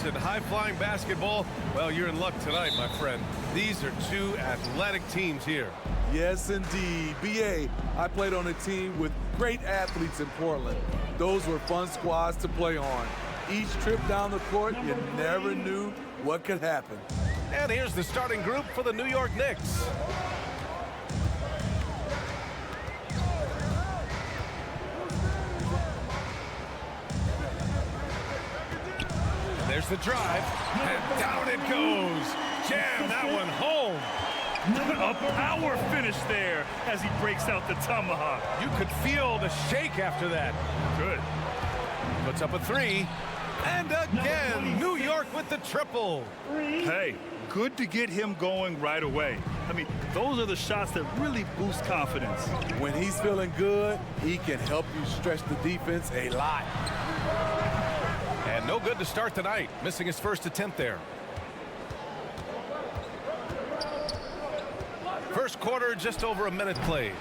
pace and high-flying basketball, well, you're in luck tonight, my friend. These are two athletic teams here. Yes, indeed. BA, I played on a team with great athletes in Portland. Those were fun squads to play on. Each trip down the court, you never knew what could happen. And here's the starting group for the New York Knicks. There's the drive, and down it goes. Jam that one home. A power finish there as he breaks out the tomahawk. You could feel the shake after that. Good. Puts up a three, and again, New York with the triple. Hey, good to get him going right away. I mean, those are the shots that really boost confidence. When he's feeling good, he can help you stretch the defense a lot. And no good to start tonight, missing his first attempt there. First quarter, just over a minute played.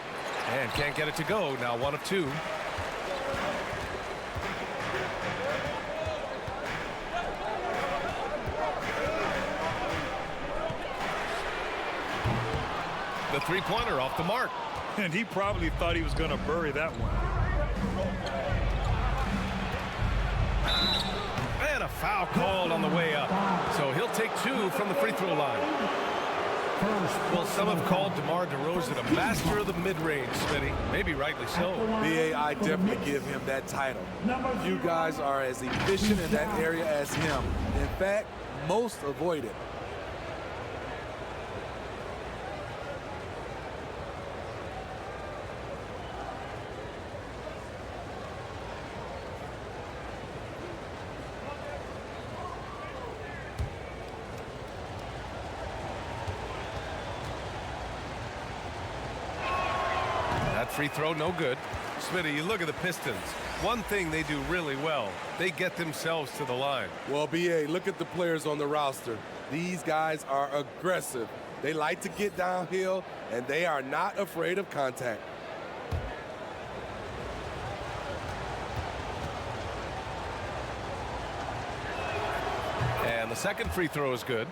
And can't get it to go, now 1 of 2. The three-pointer off the mark. And he probably thought he was going to bury that one. And a foul called on the way up. So he'll take 2 from the free throw line. Well, some have called DeMar DeRozan a master of the mid-range, Smitty. Maybe rightly so. BA, I definitely give him that title. You guys are as efficient in that area as him. In fact, most avoid it. Free throw, no good. Smitty, you look at the Pistons. One thing they do really well, they get themselves to the line. Well, BA, look at the players on the roster. These guys are aggressive. They like to get downhill, and they are not afraid of contact. And the second free throw is good.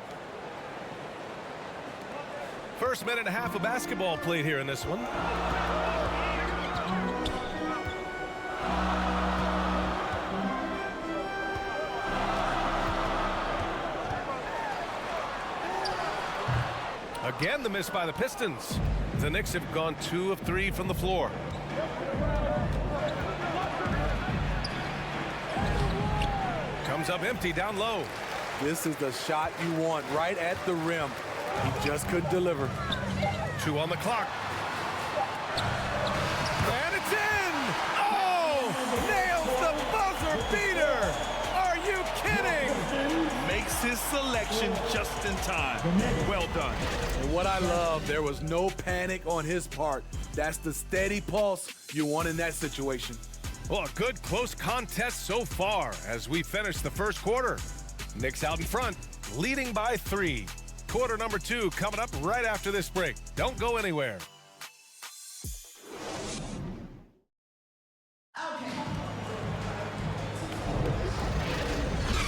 First minute and a half of basketball played here in this one. Again, the miss by the Pistons. The Knicks have gone 2 of 3 from the floor. Comes up empty down low. This is the shot you want right at the rim. He just couldn't deliver. 2 on the clock. And it's in! Oh! Nails the buzzer beater! Are you kidding? Makes his selection just in time. Well done. And what I love, there was no panic on his part. That's the steady pulse you want in that situation. Well, a good close contest so far as we finish the first quarter. Knicks out in front, leading by 3. Quarter number 2 coming up right after this break. Don't go anywhere.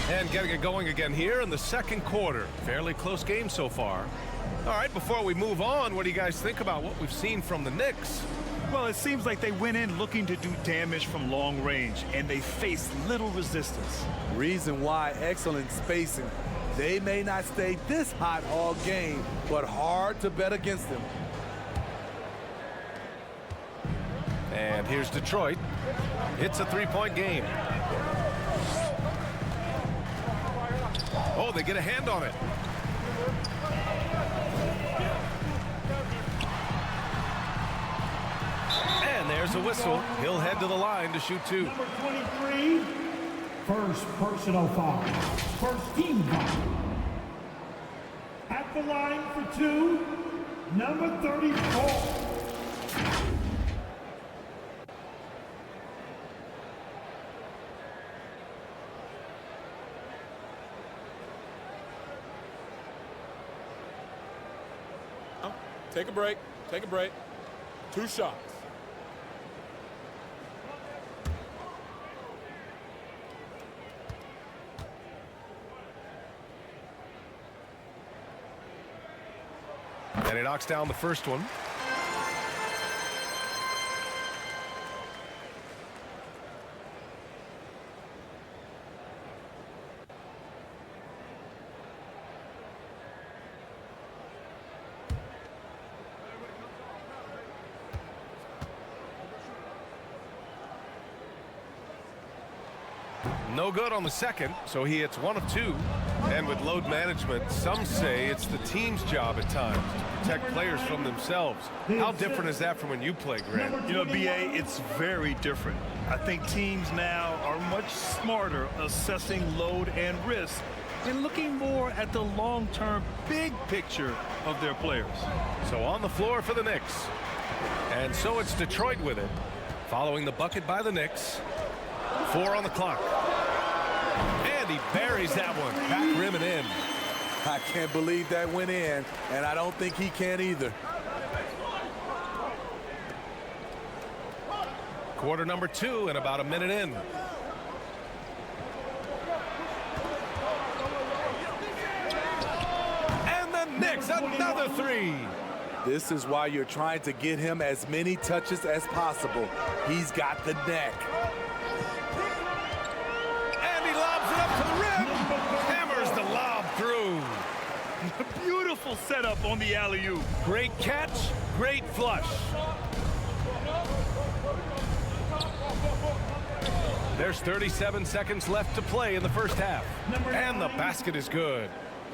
And getting it going again here in the second quarter. Fairly close game so far. All right, before we move on, what do you guys think about what we've seen from the Knicks? Well, it seems like they went in looking to do damage from long range, and they faced little resistance. Reason why, excellent spacing. They may not stay this hot all game, but hard to bet against them. And here's Detroit. It's a 3-point game. Oh, they get a hand on it. And there's a whistle. He'll head to the line to shoot 2. Number 23, first personal foul. First team foul. At the line for 2, number 34. Take a break. Take a break. 2 shots. And he knocks down the first one. No good on the second, so he hits 1 of 2. And with load management, some say it's the team's job at times to protect players from themselves. How different is that from when you play, Grant? You know, BA, it's very different. I think teams now are much smarter assessing load and risk and looking more at the long-term big picture of their players. So on the floor for the Knicks. And so it's Detroit with it, following the bucket by the Knicks. 4 on the clock. And he buries that one. Back rim and in. I can't believe that went in, and I don't think he can either. Quarter number 2 and about a minute in. And the Knicks, another 3. This is why you're trying to get him as many touches as possible. He's got the neck. Beautiful setup on the alley-oop. Great catch, great flush. There's 37 seconds left to play in the first half. And the basket is good.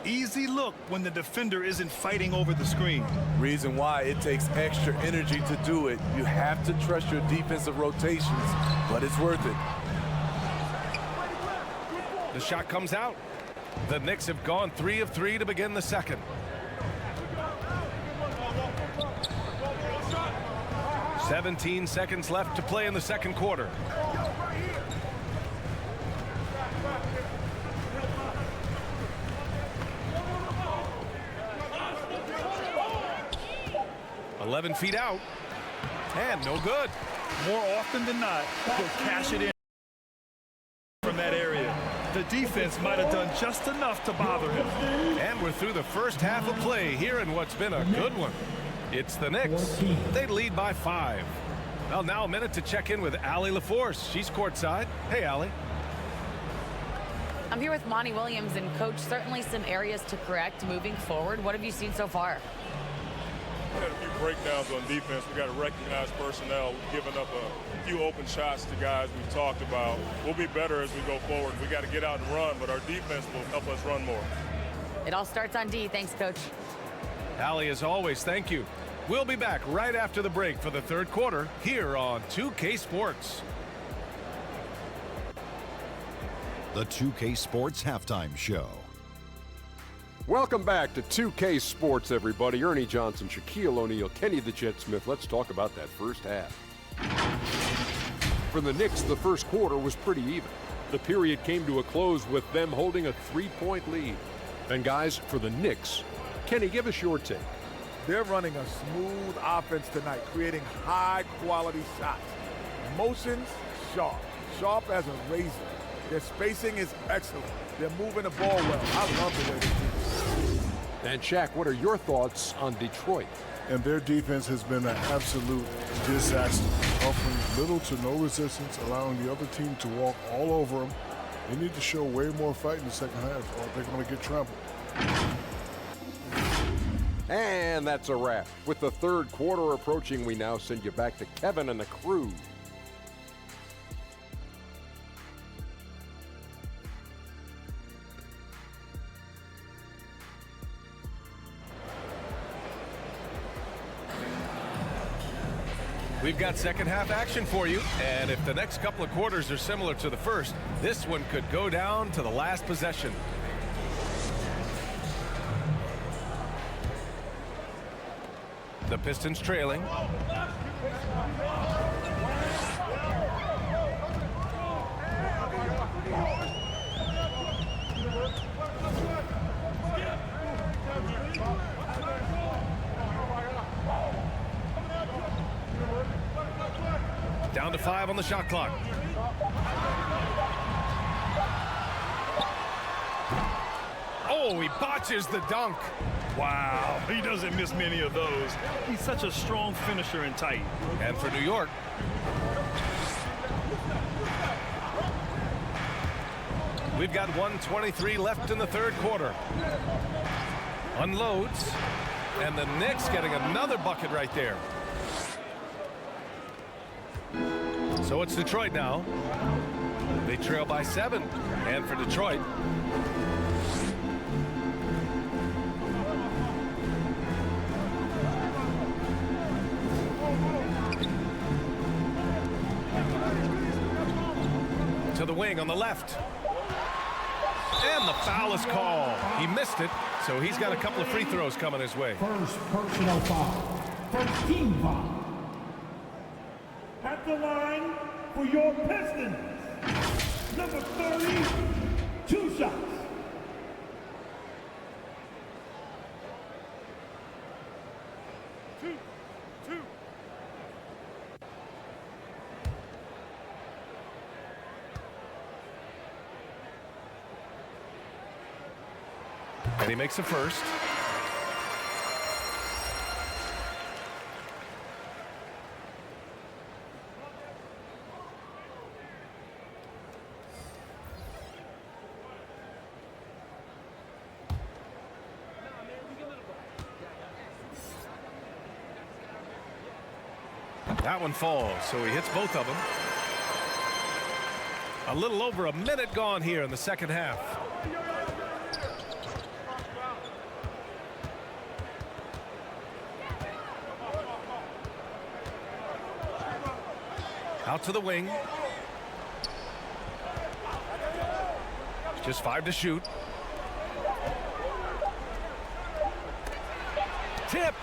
Easy look when the defender isn't fighting over the screen. Reason why it takes extra energy to do it. You have to trust your defensive rotations, but it's worth it. The shot comes out. The Knicks have gone 3 of 3 to begin the second. "17 seconds left to play in the second quarter. "11 feet out. And no good. More often than not, he'll cash it in from that area. The defense might have done just enough to bother him. And we're through the first half of play here in what's been a good one. It's the Knicks. They lead by 5. Well, now a minute to check in with Allie LaForce. She's courtside. Hey, Allie. I'm here with Monty Williams, and Coach, certainly some areas to correct moving forward. What have you seen so far? We had a few breakdowns on defense. We got to recognize personnel. We've given up a few open shots to guys we've talked about. We'll be better as we go forward. We got to get out and run, but our defense will help us run more. It all starts on D. Thanks, Coach. Allie, as always, thank you. We'll be back right after the break for the third quarter here on 2K Sports. The 2K Sports Halftime Show. Welcome back to 2K Sports, everybody. Ernie Johnson, Shaquille O'Neal, Kenny the Jet Smith. Let's talk about that first half. For the Knicks, the first quarter was pretty even. The period came to a close with them holding a 3-point lead. And guys, for the Knicks, Kenny, give us your take. They're running a smooth offense tonight, creating high-quality shots. Motions, sharp. Sharp as a razor. Their spacing is excellent. They're moving the ball well. I love the way they do. And Shaq, what are your thoughts on Detroit? And their defense has been an absolute disaster, offering little to no resistance, allowing the other team to walk all over them. They need to show way more fight in the second half, or they're going to get trampled. And that's a wrap. With the third quarter approaching, we now send you back to Kevin and the crew. We've got second half action for you, and if the next couple of quarters are similar to the first, this one could go down to the last possession. The Pistons trailing. Down to 5 on the shot clock. Oh, he botches the dunk. Wow, he doesn't miss many of those. He's such a strong finisher and tight. And for New York, we've got 1:23 left in the third quarter. Unloads, and the Knicks getting another bucket right there. So it's Detroit now. They trail by 7, and for Detroit, to the wing on the left. And the foul is called. He missed it, so he's got a couple of free throws coming his way. First personal foul. First team foul. At the line for your Pistons. Number 30, 2 shots. Two. And he makes the first. That one falls, so he hits both of them. A little over a minute gone here in the second half. Out to the wing. Just 5 to shoot. Tipped.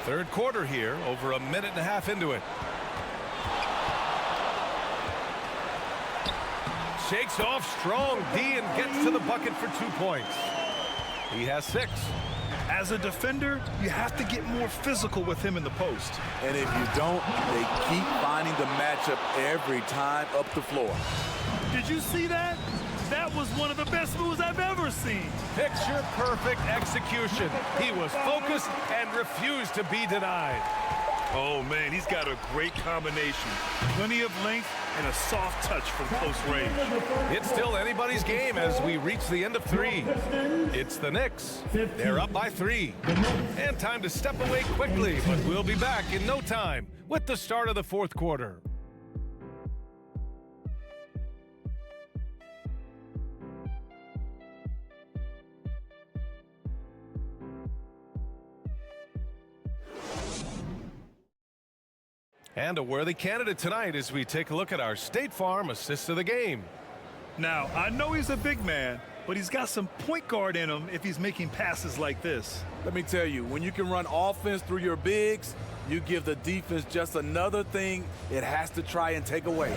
Third quarter here, over a minute and a half into it. Shakes off strong D and gets to the bucket for 2 points. He has 6. As a defender, you have to get more physical with him in the post. And if you don't, they keep finding the matchup every time up the floor. Did you see that? That was one of the best moves I've ever seen. Picture perfect execution. He was focused and refused to be denied. Oh man, he's got a great combination. Plenty of length and a soft touch from close range. It's still anybody's game as we reach the end of 3. It's the Knicks. They're up by 3. And time to step away quickly, but we'll be back in no time with the start of the fourth quarter. And a worthy candidate tonight as we take a look at our State Farm assist of the game. Now, I know he's a big man, but he's got some point guard in him if he's making passes like this. Let me tell you, when you can run offense through your bigs, you give the defense just another thing it has to try and take away.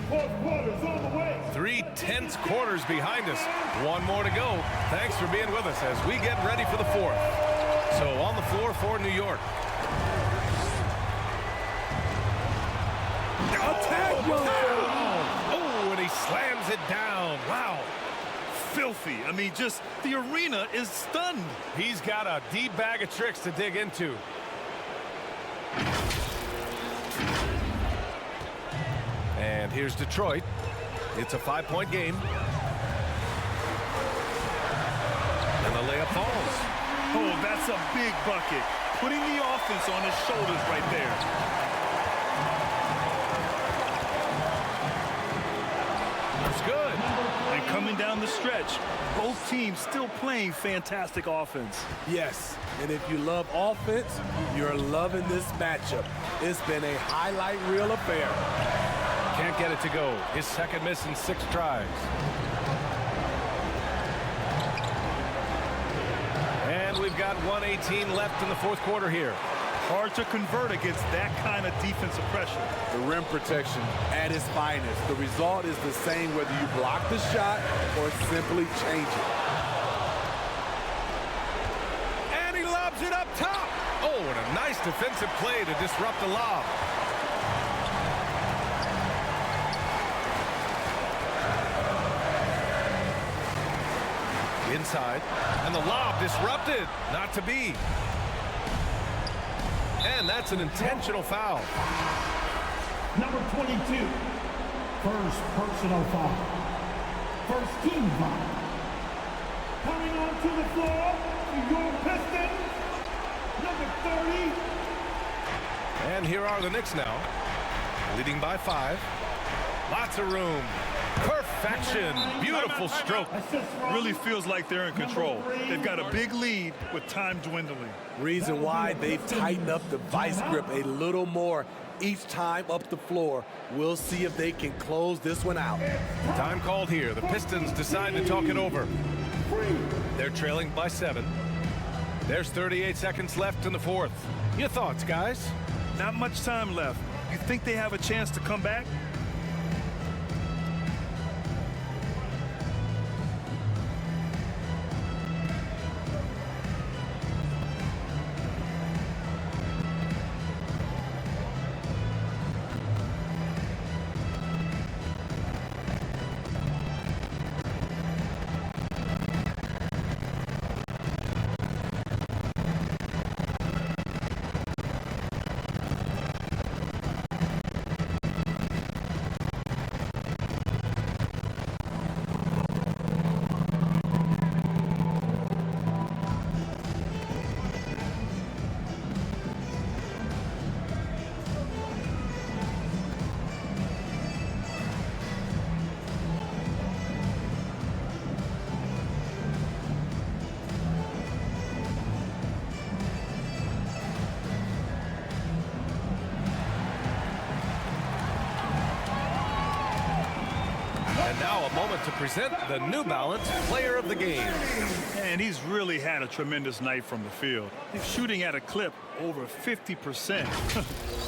Fourth quarter's on the way. 3 tense quarters behind us. 1 more to go. Thanks for being with us as we get ready for the fourth. So on the floor for New York. Attack, Oh, and he slams it down. Wow. Filthy. I mean, just the arena is stunned. He's got a deep bag of tricks to dig into. And here's Detroit. It's a 5-point game. And the layup falls. Oh, that's a big bucket. Putting the offense on his shoulders right there. That's good. And coming down the stretch, both teams still playing fantastic offense. Yes, and if you love offense, you're loving this matchup. It's been a highlight reel affair. Can't get it to go. His second miss in 6 tries. And we've got 1:18 left in the fourth quarter here. Hard to convert against that kind of defensive pressure. The rim protection at its finest. The result is the same whether you block the shot or simply change it. And he loves lobs it up top. Oh, and a nice defensive play to disrupt the lob. Inside, and the lob disrupted. Not to be. And that's an intentional foul. Number 22, first personal foul. First team foul. Coming onto the floor for your Pistons, number 30. And here are the Knicks now, leading by 5. Lots of room. Perfection. Beautiful stroke. Really feels like they're in control. They've got a big lead with time dwindling. Reason why they've tightened up the vice grip a little more each time up the floor. We'll see if they can close this one out. Time called here. The Pistons decide to talk it over. They're trailing by 7. There's 38 seconds left in the fourth. Your thoughts, guys? Not much time left. You think they have a chance to come back? And now a moment to present the New Balance Player of the Game. And he's really had a tremendous night from the field. He's shooting at a clip over 50%.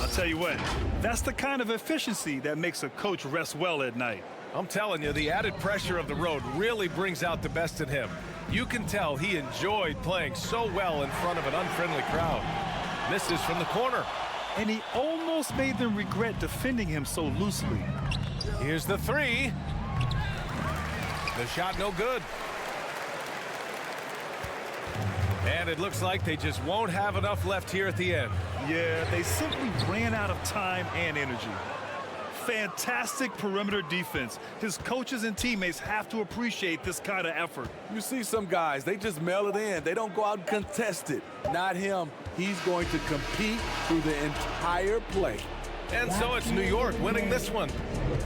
I'll tell you what, that's the kind of efficiency that makes a coach rest well at night. I'm telling you, the added pressure of the road really brings out the best in him. You can tell he enjoyed playing so well in front of an unfriendly crowd. Misses from the corner. And he almost made them regret defending him so loosely. Here's the 3. The shot no good. And it looks like they just won't have enough left here at the end. Yeah, they simply ran out of time and energy. Fantastic perimeter defense. His coaches and teammates have to appreciate this kind of effort. You see some guys, they just mail it in. They don't go out and contest it. Not him. He's going to compete through the entire play. And so it's New York winning this one.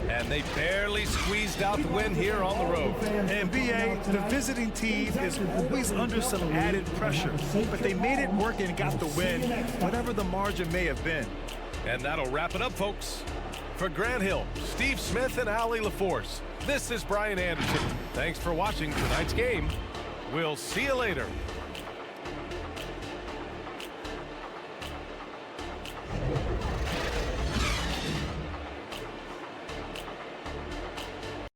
And they barely squeezed out the win here on the road. And BA, the visiting team is always under some added pressure. But they made it work and got the win, whatever the margin may have been. And that'll wrap it up, folks. For Grant Hill, Steve Smith, and Allie LaForce, this is Brian Anderson. Thanks for watching tonight's game. We'll see you later.